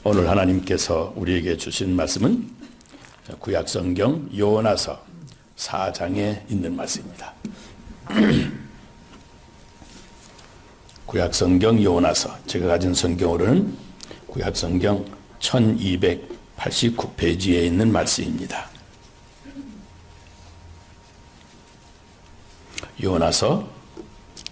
오늘 하나님께서 우리에게 주신 말씀은 구약성경 요나서 4장에 있는 말씀입니다. 구약성경 요나서, 제가 가진 성경으로는 구약성경 1289페이지에 있는 말씀입니다. 요나서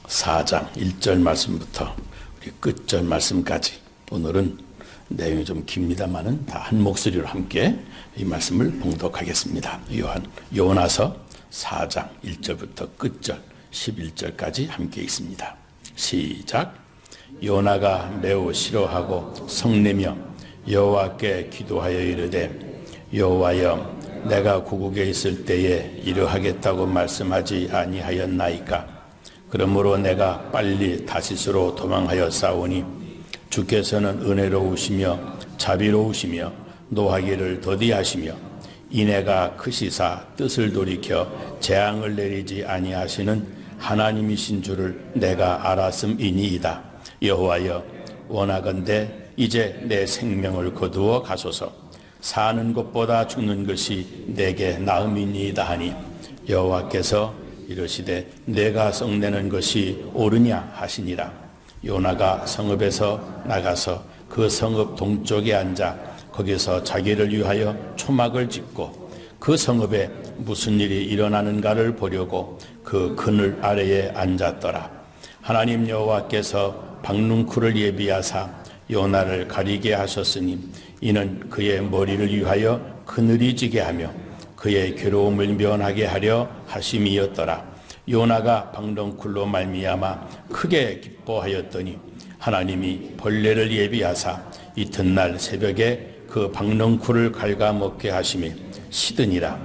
4장 1절 말씀부터 우리 끝절 말씀까지, 오늘은 내용이 좀 깁니다만은 다 한 목소리로 함께 이 말씀을 봉독하겠습니다. 요나서 4장 1절부터 끝절 11절까지 함께 있습니다. 시작. 요나가 매우 싫어하고 성내며 여호와께 기도하여 이르되, 여호와여, 내가 고국에 있을 때에 이러하겠다고 말씀하지 아니하였나이까? 그러므로 내가 빨리 다시스로 도망하여 싸우니 주께서는 은혜로우시며 자비로우시며 노하기를 더디하시며 인애가 크시사 뜻을 돌이켜 재앙을 내리지 아니하시는 하나님이신 줄을 내가 알았음이니이다. 여호와여, 원하건대 이제 내 생명을 거두어 가소서. 사는 것보다 죽는 것이 내게 나음이니이다 하니, 여호와께서 이르시되 내가 성내는 것이 옳으냐 하시니라. 요나가 성읍에서 나가서 그 성읍 동쪽에 앉아 거기서 자기를 위하여 초막을 짓고 그 성읍에 무슨 일이 일어나는가를 보려고 그 그늘 아래에 앉았더라. 하나님 여호와께서 박능쿨을 예비하사 요나를 가리게 하셨으니 이는 그의 머리를 위하여 그늘이 지게 하며 그의 괴로움을 면하게 하려 하심이었더라. 요나가 박능쿨로 말미암아 크게 기뻐하였더니 하나님이 벌레를 예비하사 이튿날 새벽에 그 박능쿨을 갉아먹게 하심에 시드니라.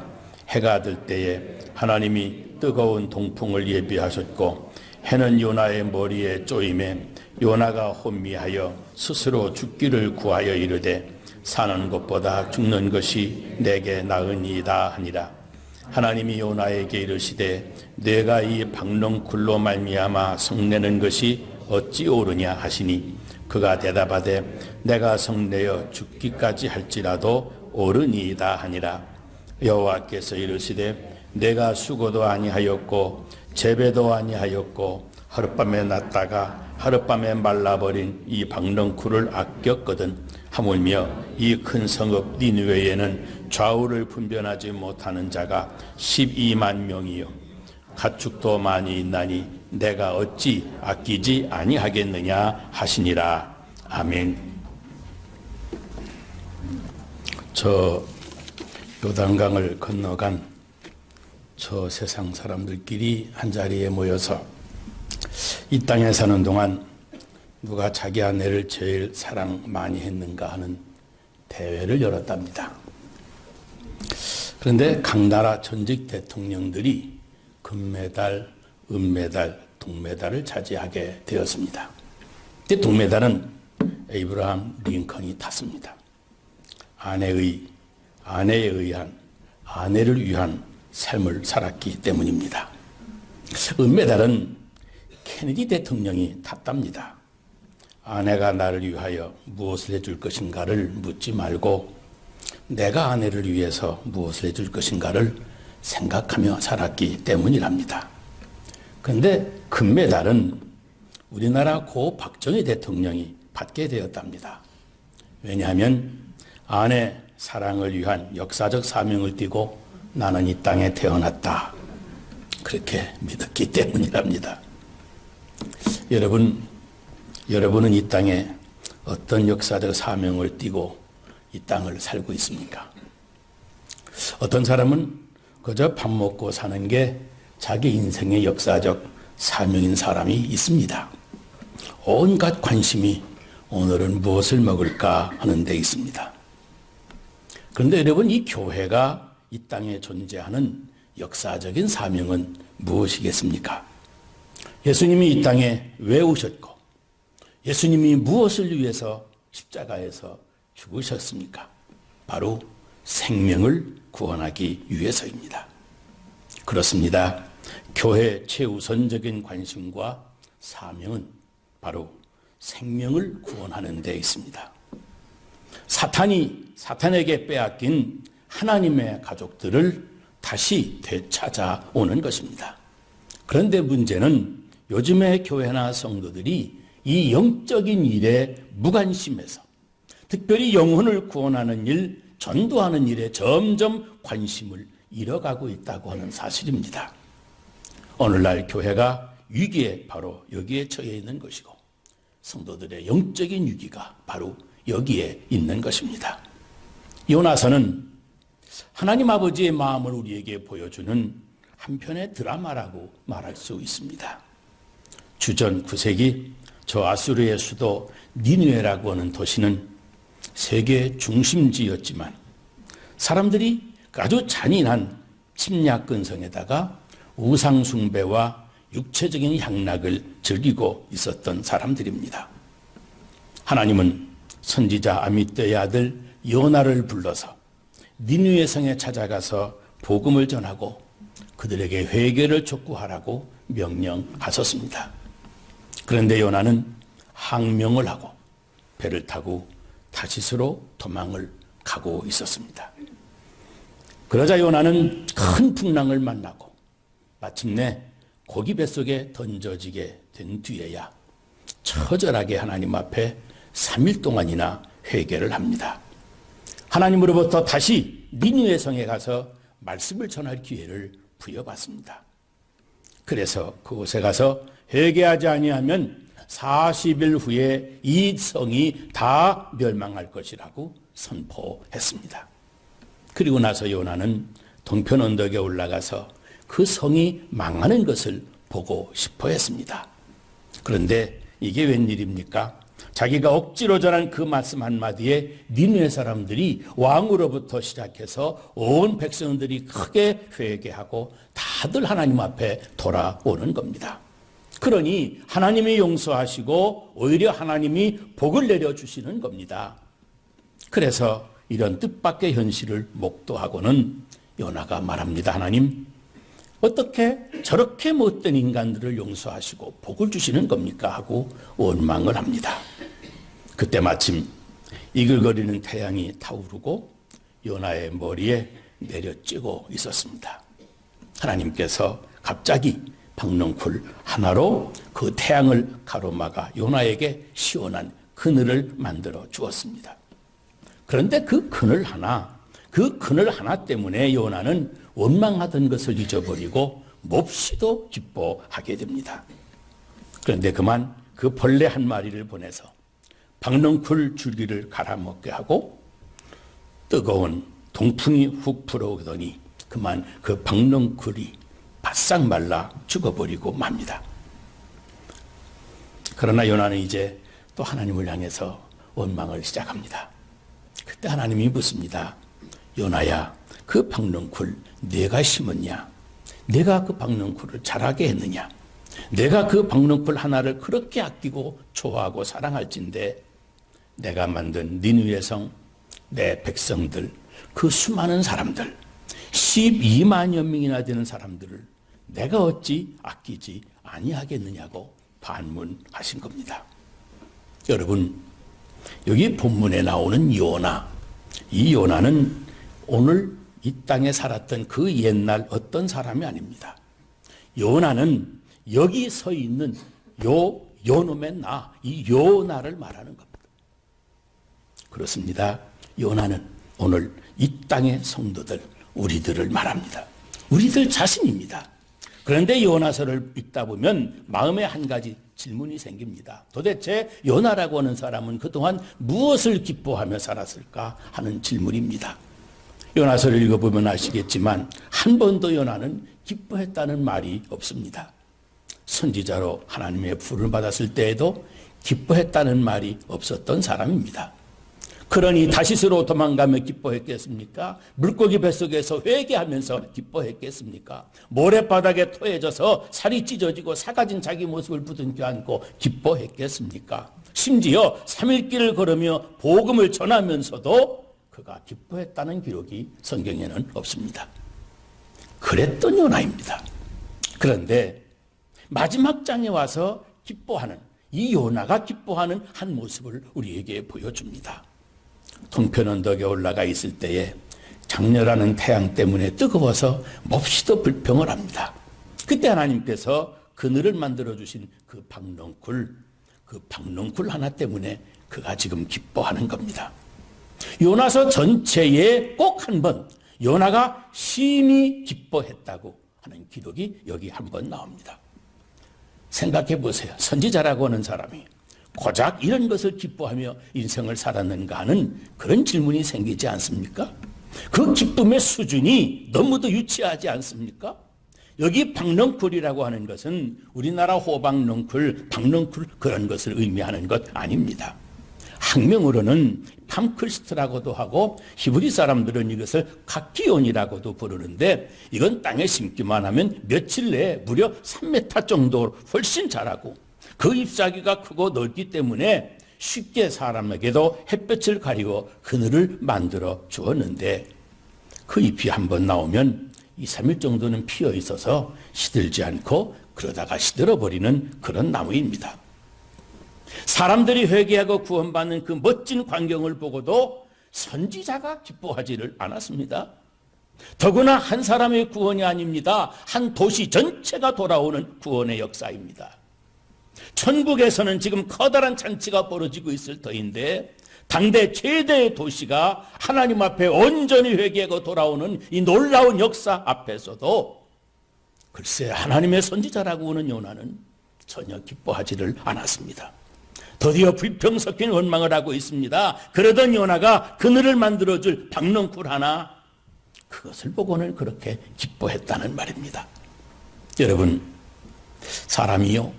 해가 들 때에 하나님이 뜨거운 동풍을 예비하셨고 해는 요나의 머리에 쪼임에 요나가 혼미하여 스스로 죽기를 구하여 이르되, 사는 것보다 죽는 것이 내게 나으니이다 하니라. 하나님이 요나에게 이르시되 내가 이 박능쿨로 말미암아 성내는 것이 어찌 옳으냐 하시니, 그가 대답하되 내가 성내어 죽기까지 할지라도 옳으니이다 하니라. 여호와께서 이르시되 내가 수고도 아니하였고 재배도 아니하였고 하룻밤에 났다가 하룻밤에 말라버린 이 박능쿨을 아꼈거든. 하물며 이 큰 성읍 니느웨에는 좌우를 분별하지 못하는 자가 12만 명이요 가축도 많이 있나니 내가 어찌 아끼지 아니하겠느냐 하시니라. 아멘. 저 요단강을 건너간 저 세상 사람들끼리 한자리에 모여서 이 땅에 사는 동안 누가 자기 아내를 제일 사랑 많이 했는가 하는 대회를 열었답니다. 그런데 각 나라 전직 대통령들이 금메달, 은메달, 동메달을 차지하게 되었습니다. 동메달은 에이브라함 링컨이 탔습니다. 아내에 의한, 아내를 위한 삶을 살았기 때문입니다. 은메달은 케네디 대통령이 탔답니다. 아내가 나를 위하여 무엇을 해줄 것인가를 묻지 말고 내가 아내를 위해서 무엇을 해줄 것인가를 생각하며 살았기 때문이랍니다. 그런데 금메달은 우리나라 고 박정희 대통령이 받게 되었답니다. 왜냐하면 아내 사랑을 위한 역사적 사명을 띠고 나는 이 땅에 태어났다, 그렇게 믿었기 때문이랍니다. 여러분은 이 땅에 어떤 역사적 사명을 띠고 이 땅을 살고 있습니까? 어떤 사람은 그저 밥 먹고 사는 게 자기 인생의 역사적 사명인 사람이 있습니다. 온갖 관심이 오늘은 무엇을 먹을까 하는 데 있습니다. 그런데 여러분, 이 교회가 이 땅에 존재하는 역사적인 사명은 무엇이겠습니까? 예수님이 이 땅에 왜 오셨고 예수님이 무엇을 위해서 십자가에서 죽으셨습니까? 바로 생명을 구원하기 위해서입니다. 그렇습니다. 교회 최우선적인 관심과 사명은 바로 생명을 구원하는 데 있습니다. 사탄에게 빼앗긴 하나님의 가족들을 다시 되찾아오는 것입니다. 그런데 문제는 요즘의 교회나 성도들이 이 영적인 일에 무관심해서 특별히 영혼을 구원하는 일, 전도하는 일에 점점 관심을 잃어가고 있다고 하는 사실입니다. 오늘날 교회가 위기에 바로 여기에 처해 있는 것이고 성도들의 영적인 위기가 바로 여기에 있는 것입니다. 요나서는 하나님 아버지의 마음을 우리에게 보여주는 한편의 드라마라고 말할 수 있습니다. 주전 9세기 저 아수르의 수도 니느웨라고 하는 도시는 세계 중심지였지만 사람들이 아주 잔인한 침략 근성에다가 우상 숭배와 육체적인 향락을 즐기고 있었던 사람들입니다. 하나님은 선지자 아미떼의 아들 요나를 불러서 니느웨 성에 찾아가서 복음을 전하고 그들에게 회개를 촉구하라고 명령하셨습니다. 그런데 요나는 항명을 하고 배를 타고 타시스로 도망을 가고 있었습니다. 그러자 요나는 큰 풍랑을 만나고 마침내 고기 뱃속에 던져지게 된 뒤에야 처절하게 하나님 앞에 3일 동안이나 회개를 합니다. 하나님으로부터 다시 니느웨 성에 가서 말씀을 전할 기회를 부여받습니다. 그래서 그곳에 가서 회개하지 아니하면 40일 후에 이 성이 다 멸망할 것이라고 선포했습니다. 그리고 나서 요나는 동편 언덕에 올라가서 그 성이 망하는 것을 보고 싶어 했습니다. 그런데 이게 웬일입니까? 자기가 억지로 전한 그 말씀 한마디에 니느웨 사람들이 왕으로부터 시작해서 온 백성들이 크게 회개하고 다들 하나님 앞에 돌아오는 겁니다. 그러니 하나님이 용서하시고 오히려 하나님이 복을 내려주시는 겁니다. 그래서 이런 뜻밖의 현실을 목도하고는 요나가 말합니다. 하나님, 어떻게 저렇게 못된 인간들을 용서하시고 복을 주시는 겁니까? 하고 원망을 합니다. 그때 마침 이글거리는 태양이 타오르고 요나의 머리에 내려쬐고 있었습니다. 하나님께서 갑자기 박넝쿨 하나로 그 태양을 가로막아 요나에게 시원한 그늘을 만들어 주었습니다. 그런데 그 그늘 하나 때문에 요나는 원망하던 것을 잊어버리고 몹시도 기뻐하게 됩니다. 그런데 그만 그 벌레 한 마리를 보내서 박넝쿨 줄기를 갈아먹게 하고 뜨거운 동풍이 훅 불어오더니 그만 그 박넝쿨이 바싹 말라 죽어버리고 맙니다. 그러나 요나는 이제 또 하나님을 향해서 원망을 시작합니다. 그때 하나님이 묻습니다. 요나야, 그 박넝쿨 내가 심었냐? 내가 그 박넝쿨을 자라게 했느냐? 내가 그 박넝쿨 하나를 그렇게 아끼고 좋아하고 사랑할진데 내가 만든 니느웨 성, 내 백성들, 그 수많은 사람들, 12만여 명이나 되는 사람들을 내가 어찌 아끼지 아니하겠느냐고 반문하신 겁니다. 여러분, 여기 본문에 나오는 요나, 이 요나는 오늘 이 땅에 살았던 그 옛날 어떤 사람이 아닙니다. 요나는 여기 서 있는 요놈의 나, 이 요나를 말하는 겁니다. 그렇습니다. 요나는 오늘 이 땅의 성도들, 우리들을 말합니다. 우리들 자신입니다. 그런데 요나서를 읽다 보면 마음에 한 가지 질문이 생깁니다. 도대체 요나라고 하는 사람은 그동안 무엇을 기뻐하며 살았을까 하는 질문입니다. 요나서를 읽어보면 아시겠지만 한 번도 요나는 기뻐했다는 말이 없습니다. 선지자로 하나님의 부름을 받았을 때에도 기뻐했다는 말이 없었던 사람입니다. 그러니 다시스로 도망가며 기뻐했겠습니까? 물고기 뱃속에서 회개하면서 기뻐했겠습니까? 모래바닥에 토해져서 살이 찢어지고 사가진 자기 모습을 부둥켜 안고 기뻐했겠습니까? 심지어 3일길을 걸으며 복음을 전하면서도 그가 기뻐했다는 기록이 성경에는 없습니다. 그랬던 요나입니다. 그런데 마지막 장에 와서 기뻐하는, 이 요나가 기뻐하는 한 모습을 우리에게 보여줍니다. 동편 언덕에 올라가 있을 때에 장렬하는 태양 때문에 뜨거워서 몹시도 불평을 합니다. 그때 하나님께서 그늘을 만들어 주신 그 박넝쿨 하나 때문에 그가 지금 기뻐하는 겁니다. 요나서 전체에 꼭 한 번 요나가 심히 기뻐했다고 하는 기록이 여기 한 번 나옵니다. 생각해 보세요. 선지자라고 하는 사람이 고작 이런 것을 기뻐하며 인생을 살았는가 하는 그런 질문이 생기지 않습니까? 그 기쁨의 수준이 너무도 유치하지 않습니까? 여기 박넝쿨이라고 하는 것은 우리나라 호박넝쿨, 박넝쿨 그런 것을 의미하는 것 아닙니다. 학명으로는 팜크리스트라고도 하고 히브리 사람들은 이것을 각기온이라고도 부르는데 이건 땅에 심기만 하면 며칠 내에 무려 3m 정도 훨씬 자라고 그 잎사귀가 크고 넓기 때문에 쉽게 사람에게도 햇볕을 가리고 그늘을 만들어 주었는데 그 잎이 한번 나오면 2, 3일 정도는 피어 있어서 시들지 않고 그러다가 시들어버리는 그런 나무입니다. 사람들이 회개하고 구원받는 그 멋진 광경을 보고도 선지자가 기뻐하지를 않았습니다. 더구나 한 사람의 구원이 아닙니다. 한 도시 전체가 돌아오는 구원의 역사입니다. 천국에서는 지금 커다란 잔치가 벌어지고 있을 터인데 당대 최대의 도시가 하나님 앞에 온전히 회개하고 돌아오는 이 놀라운 역사 앞에서도 글쎄 하나님의 선지자라고 하는 요나는 전혀 기뻐하지를 않았습니다. 드디어 불평 섞인 원망을 하고 있습니다. 그러던 요나가 그늘을 만들어줄 박넝쿨 하나 그것을 보고는 그렇게 기뻐했다는 말입니다. 여러분 사람이요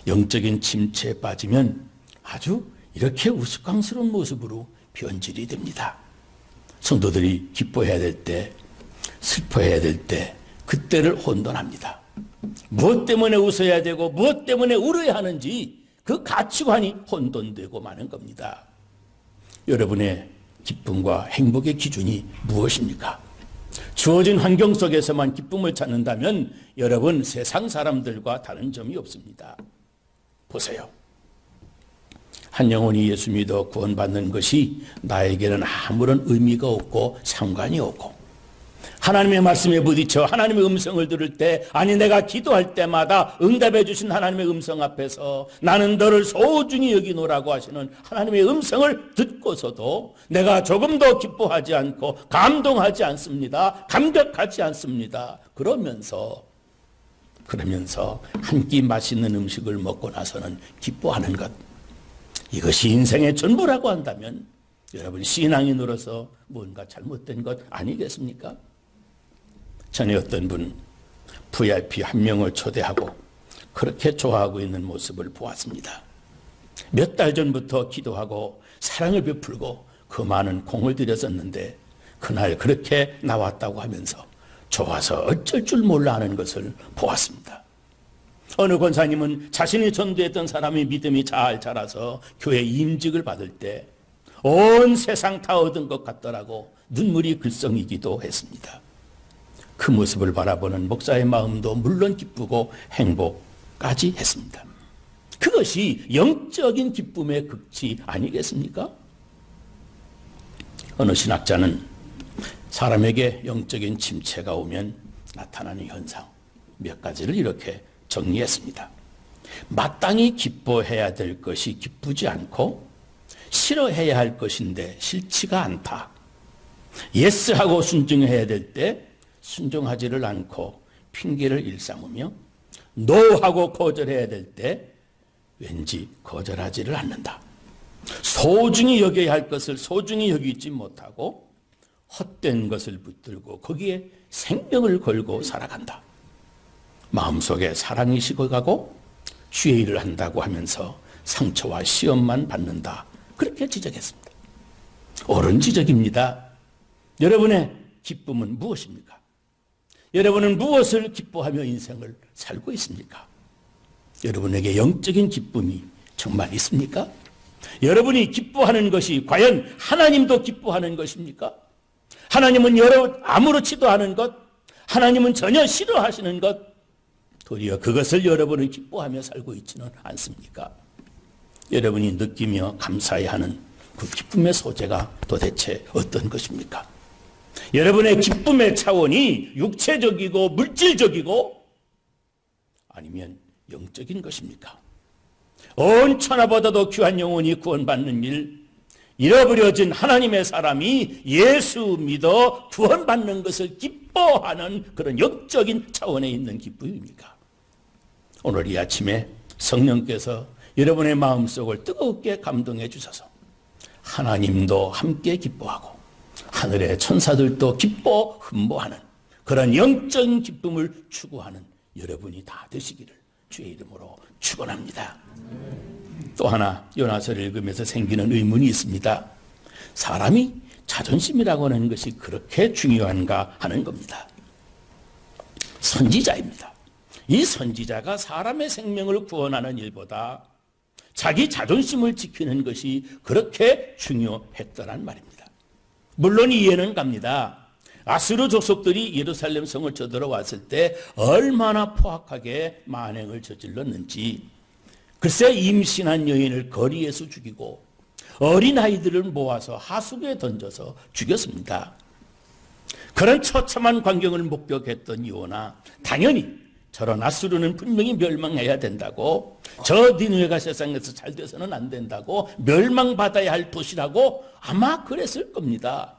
영적인 침체에 빠지면 아주 이렇게 우스꽝스러운 모습으로 변질이 됩니다. 성도들이 기뻐해야 될 때, 슬퍼해야 될 때 그때를 혼돈합니다. 무엇 때문에 웃어야 되고 무엇 때문에 울어야 하는지 그 가치관이 혼돈되고 마는 겁니다. 여러분의 기쁨과 행복의 기준이 무엇입니까? 주어진 환경 속에서만 기쁨을 찾는다면 여러분 세상 사람들과 다른 점이 없습니다. 보세요. 한 영혼이 예수 믿어 구원받는 것이 나에게는 아무런 의미가 없고 상관이 없고 하나님의 말씀에 부딪혀 하나님의 음성을 들을 때 아니 내가 기도할 때마다 응답해 주신 하나님의 음성 앞에서 나는 너를 소중히 여기노라고 하시는 하나님의 음성을 듣고서도 내가 조금 더 기뻐하지 않고 감동하지 않습니다. 감격하지 않습니다. 그러면서 한 끼 맛있는 음식을 먹고 나서는 기뻐하는 것 이것이 인생의 전부라고 한다면 여러분 신앙인으로서 뭔가 잘못된 것 아니겠습니까? 전에 어떤 분 VIP 한 명을 초대하고 그렇게 좋아하고 있는 모습을 보았습니다. 몇 달 전부터 기도하고 사랑을 베풀고 그 많은 공을 들였었는데 그날 그렇게 나왔다고 하면서 좋아서 어쩔 줄 몰라 하는 것을 보았습니다. 어느 권사님은 자신이 전도했던 사람의 믿음이 잘 자라서 교회 임직을 받을 때 온 세상 다 얻은 것 같더라고 눈물이 글썽이기도 했습니다. 그 모습을 바라보는 목사의 마음도 물론 기쁘고 행복까지 했습니다. 그것이 영적인 기쁨의 극치 아니겠습니까? 어느 신학자는 사람에게 영적인 침체가 오면 나타나는 현상 몇 가지를 이렇게 정리했습니다. 마땅히 기뻐해야 될 것이 기쁘지 않고 싫어해야 할 것인데 싫지가 않다. 예스하고 순종해야 될 때 순종하지를 않고 핑계를 일삼으며 노하고 거절해야 될 때 왠지 거절하지를 않는다. 소중히 여겨야 할 것을 소중히 여기지 못하고 헛된 것을 붙들고 거기에 생명을 걸고 살아간다. 마음속에 사랑이 식어가고 주의 일을 한다고 하면서 상처와 시험만 받는다. 그렇게 지적했습니다. 옳은 지적입니다. 여러분의 기쁨은 무엇입니까? 여러분은 무엇을 기뻐하며 인생을 살고 있습니까? 여러분에게 영적인 기쁨이 정말 있습니까? 여러분이 기뻐하는 것이 과연 하나님도 기뻐하는 것입니까? 하나님은 아무렇지도 않은 것, 하나님은 전혀 싫어하시는 것, 도리어 그것을 여러분은 기뻐하며 살고 있지는 않습니까? 여러분이 느끼며 감사해야 하는 그 기쁨의 소재가 도대체 어떤 것입니까? 여러분의 기쁨의 차원이 육체적이고 물질적이고 아니면 영적인 것입니까? 온 천하보다도 귀한 영혼이 구원받는 일, 잃어버려진 하나님의 사람이 예수 믿어 구원받는 것을 기뻐하는 그런 영적인 차원에 있는 기쁨입니까? 오늘 이 아침에 성령께서 여러분의 마음속을 뜨겁게 감동해 주셔서 하나님도 함께 기뻐하고 하늘의 천사들도 기뻐 흠모하는 그런 영적인 기쁨을 추구하는 여러분이 다 되시기를 주의 이름으로 축원합니다. 또 하나 요나서를 읽으면서 생기는 의문이 있습니다. 사람이 자존심이라고 하는 것이 그렇게 중요한가 하는 겁니다. 선지자입니다. 이 선지자가 사람의 생명을 구원하는 일보다 자기 자존심을 지키는 것이 그렇게 중요했더란 말입니다. 물론 이해는 갑니다. 아수르 족속들이 예루살렘 성을 쳐들어왔을 때 얼마나 포악하게 만행을 저질렀는지, 글쎄 임신한 여인을 거리에서 죽이고 어린아이들을 모아서 하수구에 던져서 죽였습니다. 그런 처참한 광경을 목격했던 요나, 당연히 저런 아수르는 분명히 멸망해야 된다고, 저 니느웨가 세상에서 잘 돼서는 안 된다고, 멸망받아야 할 도시라고 아마 그랬을 겁니다.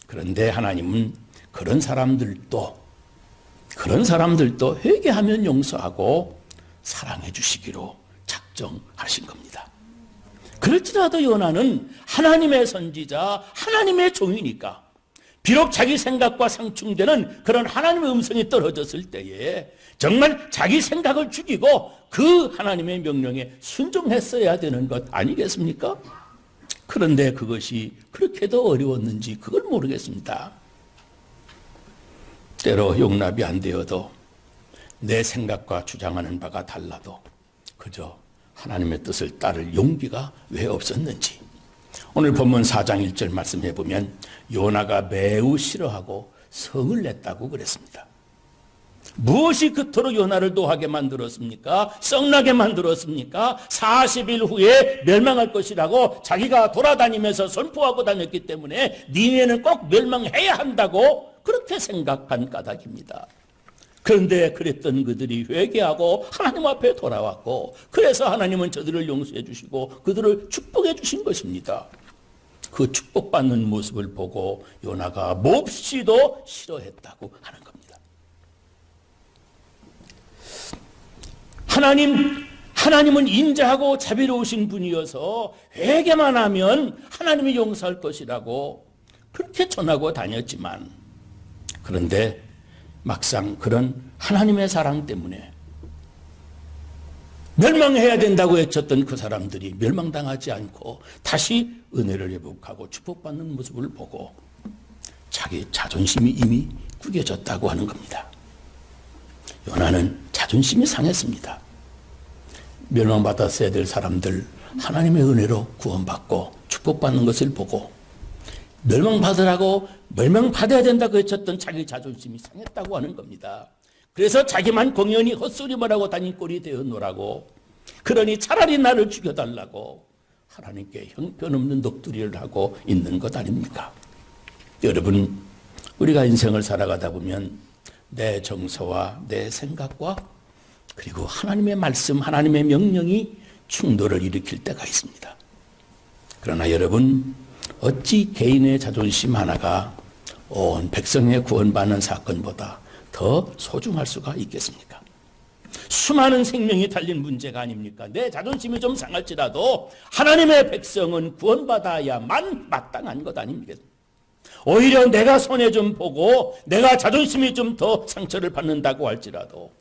그런데 하나님은 그런 사람들도 회개하면 용서하고 사랑해 주시기로 작정하신 겁니다. 그럴지라도 요나는 하나님의 선지자, 하나님의 종이니까 비록 자기 생각과 상충되는 그런 하나님의 음성이 떨어졌을 때에 정말 자기 생각을 죽이고 그 하나님의 명령에 순종했어야 되는 것 아니겠습니까? 그런데 그것이 그렇게도 어려웠는지 그걸 모르겠습니다. 때로 용납이 안 되어도 내 생각과 주장하는 바가 달라도 그저 하나님의 뜻을 따를 용기가 왜 없었는지, 오늘 본문 4장 1절 말씀해 보면 요나가 매우 싫어하고 성을 냈다고 그랬습니다. 무엇이 그토록 요나를 노하게 만들었습니까? 썩나게 만들었습니까? 40일 후에 멸망할 것이라고 자기가 돌아다니면서 선포하고 다녔기 때문에 니네는 꼭 멸망해야 한다고 그렇게 생각한 까닭입니다. 그런데 그랬던 그들이 회개하고 하나님 앞에 돌아왔고, 그래서 하나님은 저들을 용서해 주시고 그들을 축복해 주신 것입니다. 그 축복받는 모습을 보고 요나가 몹시도 싫어했다고 하는 겁니다. 하나님은 인자하고 자비로우신 분이어서 회개만 하면 하나님이 용서할 것이라고 그렇게 전하고 다녔지만, 그런데 막상 그런 하나님의 사랑 때문에 멸망해야 된다고 외쳤던 그 사람들이 멸망당하지 않고 다시 은혜를 회복하고 축복받는 모습을 보고 자기 자존심이 이미 구겨졌다고 하는 겁니다. 요나는 자존심이 상했습니다. 멸망받았어야 될 사람들 하나님의 은혜로 구원받고 축복받는 것을 보고 멸망받아야 된다고 외쳤던 자기 자존심이 상했다고 하는 겁니다. 그래서 자기만 공연히 헛소리만 하고 다닌 꼴이 되었노라고, 그러니 차라리 나를 죽여달라고 하나님께 형편없는 넋두리를 하고 있는 것 아닙니까? 여러분, 우리가 인생을 살아가다 보면 내 정서와 내 생각과 그리고 하나님의 말씀, 하나님의 명령이 충돌을 일으킬 때가 있습니다. 그러나 여러분, 어찌 개인의 자존심 하나가 온 백성의 구원받는 사건보다 더 소중할 수가 있겠습니까? 수많은 생명이 달린 문제가 아닙니까? 내 자존심이 좀 상할지라도 하나님의 백성은 구원받아야만 마땅한 것 아닙니까? 오히려 내가 손해 좀 보고 내가 자존심이 좀 더 상처를 받는다고 할지라도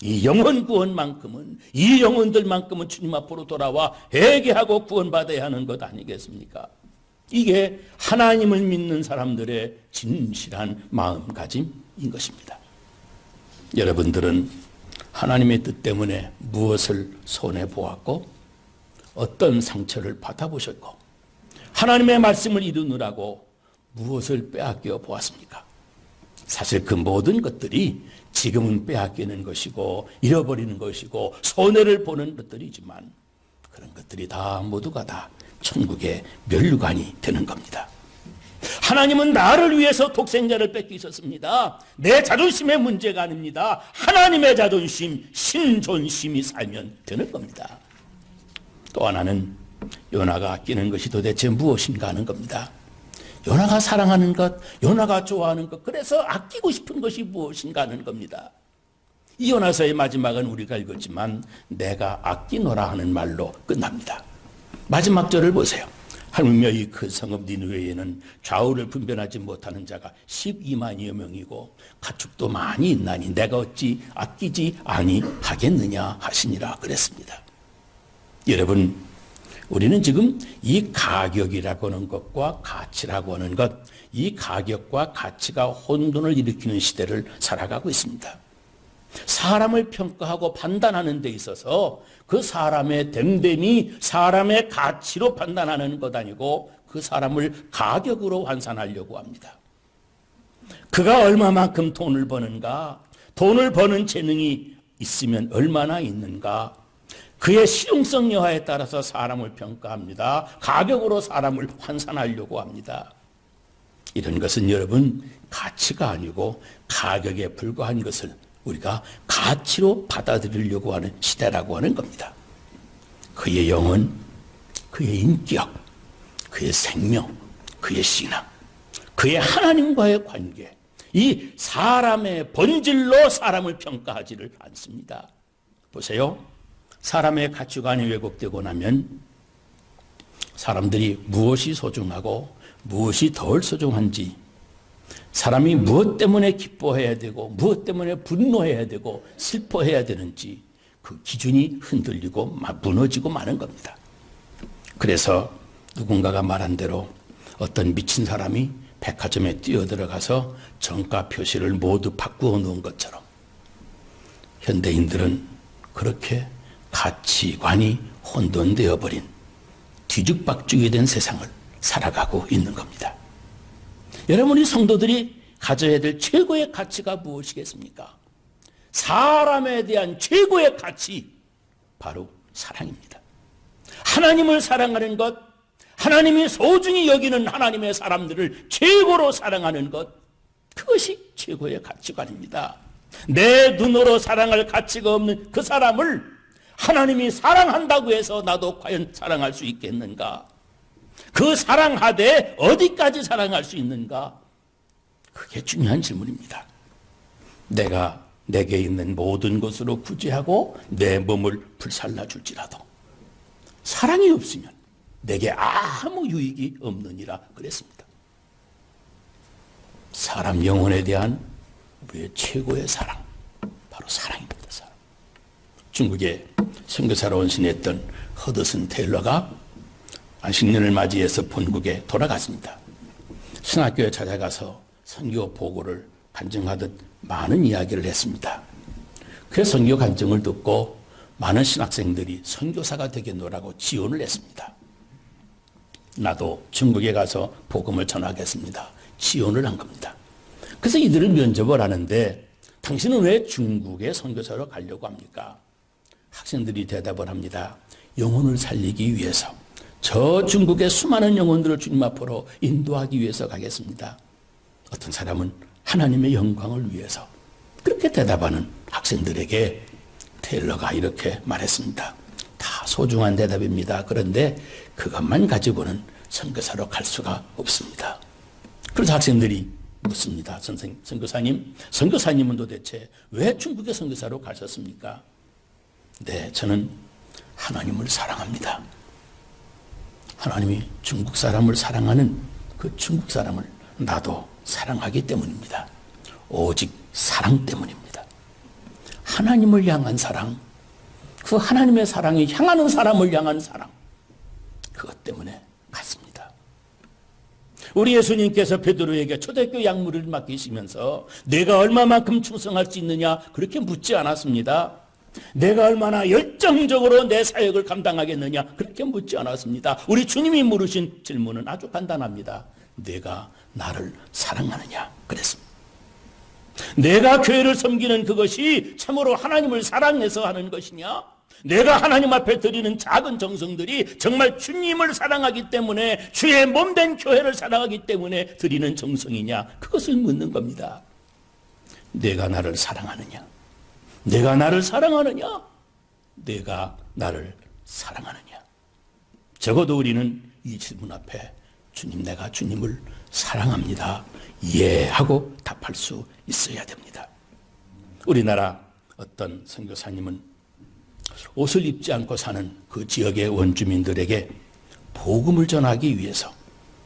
이 영혼 구원만큼은, 이 영혼들만큼은 주님 앞으로 돌아와 회개하고 구원받아야 하는 것 아니겠습니까? 이게 하나님을 믿는 사람들의 진실한 마음가짐인 것입니다. 여러분들은 하나님의 뜻 때문에 무엇을 손해보았고 어떤 상처를 받아보셨고 하나님의 말씀을 이루느라고 무엇을 빼앗겨 보았습니까? 사실 그 모든 것들이 지금은 빼앗기는 것이고 잃어버리는 것이고 손해를 보는 것들이지만, 그런 것들이 다 모두가 다 천국의 면류관이 되는 겁니다. 하나님은 나를 위해서 독생자를 뺏기셨습니다. 내 자존심의 문제가 아닙니다. 하나님의 자존심, 신존심이 살면 되는 겁니다. 또 하나는 요나가 아끼는 것이 도대체 무엇인가 하는 겁니다. 요나가 사랑하는 것, 요나가 좋아하는 것, 그래서 아끼고 싶은 것이 무엇인가 하는 겁니다. 이 요나서의 마지막은 우리가 읽었지만 내가 아끼노라 하는 말로 끝납니다. 마지막 절을 보세요. 하물며 이 큰 성읍 니느웨에는 좌우를 분별하지 못하는 자가 12만여 명이고 가축도 많이 있나니 내가 어찌 아끼지 아니하겠느냐 하시니라 그랬습니다. 여러분, 우리는 지금 이 가격이라고 하는 것과 가치라고 하는 것, 이 가격과 가치가 혼돈을 일으키는 시대를 살아가고 있습니다. 사람을 평가하고 판단하는 데 있어서 그 사람의 됨됨이 사람의 가치로 판단하는 것 아니고 그 사람을 가격으로 환산하려고 합니다. 그가 얼마만큼 돈을 버는가, 돈을 버는 재능이 있으면 얼마나 있는가, 그의 실용성 여하에 따라서 사람을 평가합니다. 가격으로 사람을 환산하려고 합니다. 이런 것은 여러분 가치가 아니고 가격에 불과한 것을 우리가 가치로 받아들이려고 하는 시대라고 하는 겁니다. 그의 영혼, 그의 인격, 그의 생명, 그의 신앙, 그의 하나님과의 관계, 이 사람의 본질로 사람을 평가하지를 않습니다. 보세요. 사람의 가치관이 왜곡되고 나면 사람들이 무엇이 소중하고 무엇이 덜 소중한지, 사람이 무엇 때문에 기뻐해야 되고 무엇 때문에 분노해야 되고 슬퍼해야 되는지 그 기준이 흔들리고 무너지고 마는 겁니다. 그래서 누군가가 말한 대로 어떤 미친 사람이 백화점에 뛰어들어가서 정가 표시를 모두 바꾸어 놓은 것처럼 현대인들은 그렇게 가치관이 혼돈되어 버린 뒤죽박죽이 된 세상을 살아가고 있는 겁니다. 여러분이 성도들이 가져야 될 최고의 가치가 무엇이겠습니까? 사람에 대한 최고의 가치, 바로 사랑입니다. 하나님을 사랑하는 것, 하나님이 소중히 여기는 하나님의 사람들을 최고로 사랑하는 것, 그것이 최고의 가치관입니다. 내 눈으로 사랑할 가치가 없는 그 사람을 하나님이 사랑한다고 해서 나도 과연 사랑할 수 있겠는가? 그 사랑하되 어디까지 사랑할 수 있는가? 그게 중요한 질문입니다. 내가 내게 있는 모든 것으로 구제하고 내 몸을 불살라 줄지라도 사랑이 없으면 내게 아무 유익이 없느니라 그랬습니다. 사람 영혼에 대한 우리의 최고의 사랑, 바로 사랑입니다. 사랑. 중국에 선교사로 헌신했던 허드슨 테일러가 안식년을 맞이해서 본국에 돌아갔습니다. 신학교에 찾아가서 선교 보고를 간증하듯 많은 이야기를 했습니다. 그 선교 간증을 듣고 많은 신학생들이 선교사가 되겠노라고 지원을 했습니다. 나도 중국에 가서 복음을 전하겠습니다. 지원을 한 겁니다. 그래서 이들을 면접을 하는데 당신은 왜 중국에 선교사로 가려고 합니까? 학생들이 대답을 합니다. 영혼을 살리기 위해서, 저 중국의 수많은 영혼들을 주님 앞으로 인도하기 위해서 가겠습니다. 어떤 사람은 하나님의 영광을 위해서. 그렇게 대답하는 학생들에게 테일러가 이렇게 말했습니다. 다 소중한 대답입니다. 그런데 그것만 가지고는 선교사로 갈 수가 없습니다. 그래서 학생들이 묻습니다. 선교사님, 선교사님은 도대체 왜 중국의 선교사로 가셨습니까? 네, 저는 하나님을 사랑합니다. 하나님이 중국 사람을 사랑하는 그 중국 사람을 나도 사랑하기 때문입니다. 오직 사랑 때문입니다. 하나님을 향한 사랑, 그 하나님의 사랑이 향하는 사람을 향한 사랑, 그것 때문에 갔습니다. 우리 예수님께서 베드로에게 초대교회 약물을 맡기시면서 내가 얼마만큼 충성할 수 있느냐 그렇게 묻지 않았습니다. 내가 얼마나 열정적으로 내 사역을 감당하겠느냐 그렇게 묻지 않았습니다. 우리 주님이 물으신 질문은 아주 간단합니다. 내가 나를 사랑하느냐 그랬습니다. 내가 교회를 섬기는 그것이 참으로 하나님을 사랑해서 하는 것이냐, 내가 하나님 앞에 드리는 작은 정성들이 정말 주님을 사랑하기 때문에, 주의 몸된 교회를 사랑하기 때문에 드리는 정성이냐, 그것을 묻는 겁니다. 내가 나를 사랑하느냐? 내가 나를 사랑하느냐? 내가 나를 사랑하느냐? 적어도 우리는 이 질문 앞에 주님, 내가 주님을 사랑합니다, 예 하고 답할 수 있어야 됩니다. 우리나라 어떤 선교사님은 옷을 입지 않고 사는 그 지역의 원주민들에게 복음을 전하기 위해서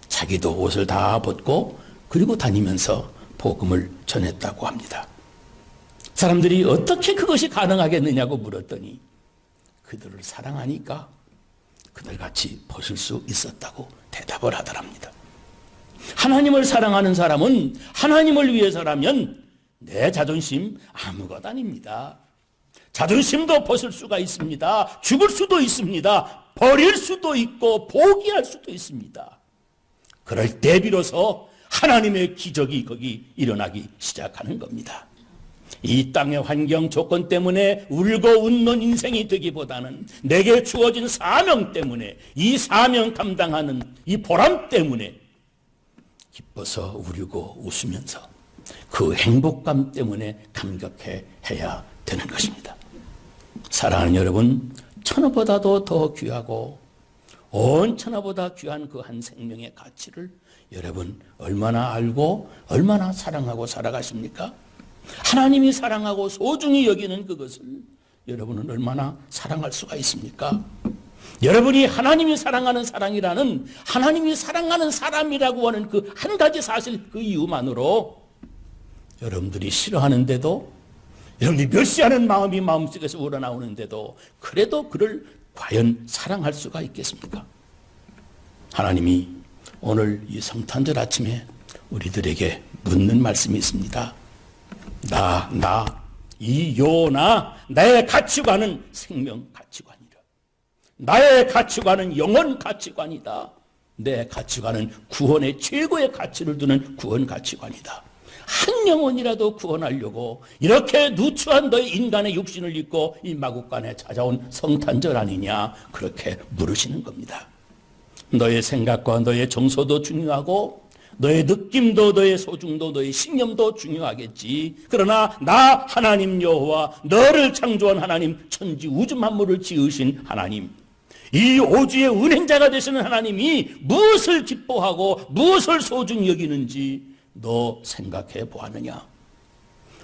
자기도 옷을 다 벗고 그리고 다니면서 복음을 전했다고 합니다. 사람들이 어떻게 그것이 가능하겠느냐고 물었더니 그들을 사랑하니까 그들같이 벗을 수 있었다고 대답을 하더랍니다. 하나님을 사랑하는 사람은 하나님을 위해서라면 내 자존심 아무것도 아닙니다. 자존심도 벗을 수가 있습니다. 죽을 수도 있습니다. 버릴 수도 있고 포기할 수도 있습니다. 그럴 때 비로소 하나님의 기적이 거기 일어나기 시작하는 겁니다. 이 땅의 환경 조건 때문에 울고 웃는 인생이 되기보다는 내게 주어진 사명 때문에, 이 사명 감당하는 이 보람 때문에 기뻐서 우리고 웃으면서 그 행복감 때문에 감격해야 되는 것입니다. 사랑하는 여러분, 천하보다도 더 귀하고 온 천하보다 귀한 그 한 생명의 가치를 여러분 얼마나 알고 얼마나 사랑하고 살아가십니까? 하나님이 사랑하고 소중히 여기는 그것을 여러분은 얼마나 사랑할 수가 있습니까? 여러분이 하나님이 사랑하는 사랑이라는, 하나님이 사랑하는 사람이라고 하는 그 한 가지 사실, 그 이유만으로 여러분들이 싫어하는데도, 여러분들이 멸시하는 마음이 마음속에서 우러나오는데도 그래도 그를 과연 사랑할 수가 있겠습니까? 하나님이 오늘 이 성탄절 아침에 우리들에게 묻는 말씀이 있습니다. 이 요나, 나의 가치관은 생명 가치관이라. 나의 가치관은 영혼 가치관이다. 내 가치관은 구원의 최고의 가치를 두는 구원 가치관이다. 한 영혼이라도 구원하려고 이렇게 누추한 너의 인간의 육신을 입고 이 마국간에 찾아온 성탄절 아니냐, 그렇게 물으시는 겁니다. 너의 생각과 너의 정서도 중요하고 너의 느낌도, 너의 소중도, 너의 신념도 중요하겠지. 그러나 나 하나님 여호와, 너를 창조한 하나님, 천지 우주 만물을 지으신 하나님, 이 오주의 은행자가 되시는 하나님이 무엇을 기뻐하고 무엇을 소중히 여기는지 너 생각해 보았느냐?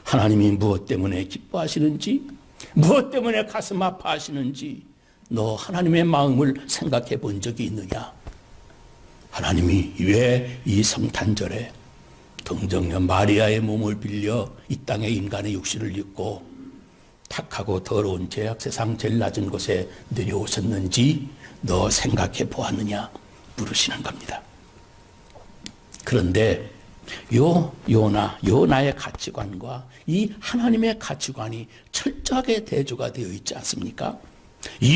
하나님이 무엇 때문에 기뻐하시는지, 무엇 때문에 가슴 아파하시는지 너 하나님의 마음을 생각해 본 적이 있느냐? 하나님이 왜 이 성탄절에 동정녀 마리아의 몸을 빌려 이 땅에 인간의 육신을 입고 탁하고 더러운 죄악 세상 제일 낮은 곳에 내려오셨는지 너 생각해 보았느냐 물으시는 겁니다. 그런데 요 나의 가치관과 이 하나님의 가치관이 철저하게 대조가 되어 있지 않습니까?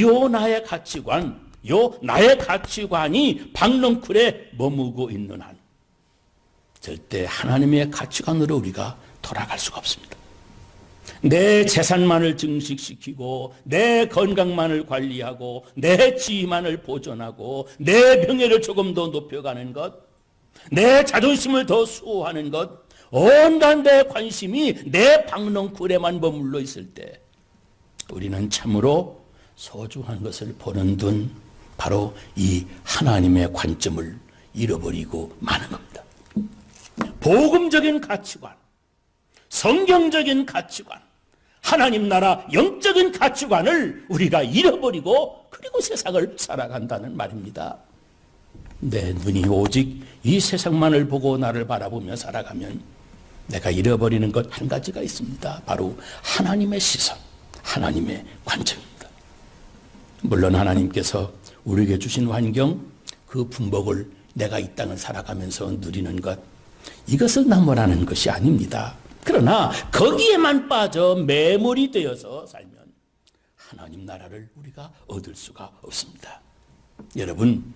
요 나의 가치관, 요 나의 가치관이 박넝쿨에 머무고 있는 한 절대 하나님의 가치관으로 우리가 돌아갈 수가 없습니다. 내 재산만을 증식시키고 내 건강만을 관리하고 내 지위만을 보존하고 내 명예를 조금 더 높여가는 것, 내 자존심을 더 수호하는 것, 온갖 내 관심이 내 박넝쿨에만 머물러 있을 때 우리는 참으로 소중한 것을 보는 눈, 바로 이 하나님의 관점을 잃어버리고 마는 겁니다. 복음적인 가치관, 성경적인 가치관, 하나님 나라 영적인 가치관을 우리가 잃어버리고 그리고 세상을 살아간다는 말입니다. 내 눈이 오직 이 세상만을 보고 나를 바라보며 살아가면 내가 잃어버리는 것 한 가지가 있습니다. 바로 하나님의 시선, 하나님의 관점입니다. 물론 하나님께서 우리에게 주신 환경, 그 분복을 내가 이 땅을 살아가면서 누리는 것, 이것을 나무라는 것이 아닙니다. 그러나 거기에만 빠져 매몰이 되어서 살면 하나님 나라를 우리가 얻을 수가 없습니다. 여러분,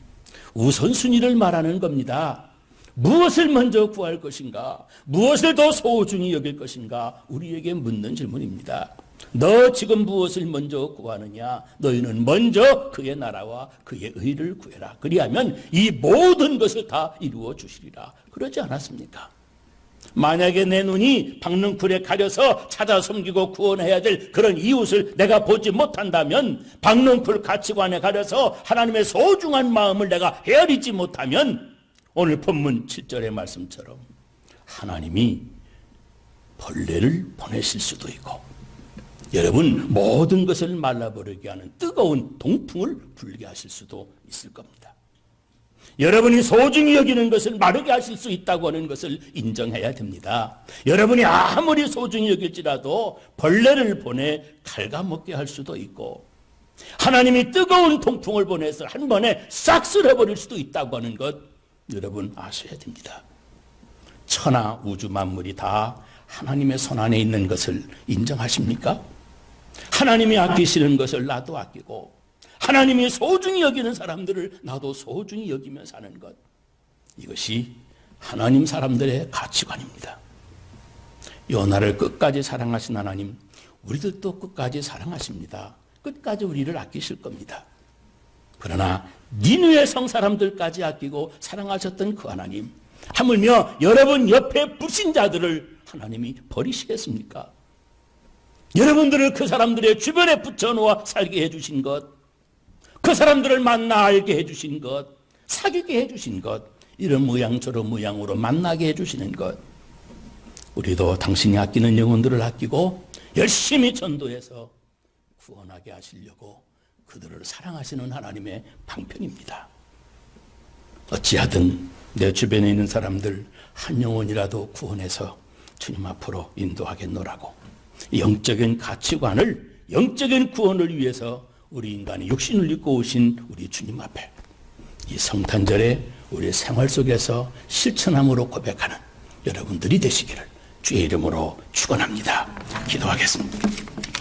우선순위를 말하는 겁니다. 무엇을 먼저 구할 것인가, 무엇을 더 소중히 여길 것인가, 우리에게 묻는 질문입니다. 너 지금 무엇을 먼저 구하느냐? 너희는 먼저 그의 나라와 그의 의를 구해라. 그리하면 이 모든 것을 다 이루어 주시리라. 그러지 않았습니까? 만약에 내 눈이 박능쿨에 가려서 찾아 섬기고 구원해야 될 그런 이웃을 내가 보지 못한다면, 박능쿨 가치관에 가려서 하나님의 소중한 마음을 내가 헤아리지 못하면, 오늘 본문 7절의 말씀처럼 하나님이 벌레를 보내실 수도 있고, 여러분 모든 것을 말라버리게 하는 뜨거운 동풍을 불게 하실 수도 있을 겁니다. 여러분이 소중히 여기는 것을 마르게 하실 수 있다고 하는 것을 인정해야 됩니다. 여러분이 아무리 소중히 여길지라도 벌레를 보내 갉아먹게 할 수도 있고, 하나님이 뜨거운 동풍을 보내서 한 번에 싹 쓸어버릴 수도 있다고 하는 것, 여러분 아셔야 됩니다. 천하 우주 만물이 다 하나님의 손안에 있는 것을 인정하십니까? 하나님이 아끼시는 것을 나도 아끼고, 하나님이 소중히 여기는 사람들을 나도 소중히 여기며 사는 것, 이것이 하나님 사람들의 가치관입니다. 요나를 끝까지 사랑하신 하나님, 우리들도 끝까지 사랑하십니다. 끝까지 우리를 아끼실 겁니다. 그러나 니느웨 성 사람들까지 아끼고 사랑하셨던 그 하나님, 하물며 여러분 옆에 불신자들을 하나님이 버리시겠습니까? 여러분들을 그 사람들의 주변에 붙여놓아 살게 해주신 것, 그 사람들을 만나 알게 해주신 것, 사귀게 해주신 것, 이런 모양 저런 모양으로 만나게 해주시는 것, 우리도 당신이 아끼는 영혼들을 아끼고 열심히 전도해서 구원하게 하시려고 그들을 사랑하시는 하나님의 방편입니다. 어찌하든 내 주변에 있는 사람들 한 영혼이라도 구원해서 주님 앞으로 인도하겠노라고, 영적인 가치관을, 영적인 구원을 위해서 우리 인간이 육신을 입고 오신 우리 주님 앞에 이 성탄절에 우리 생활 속에서 실천함으로 고백하는 여러분들이 되시기를 주의 이름으로 축원합니다. 기도하겠습니다.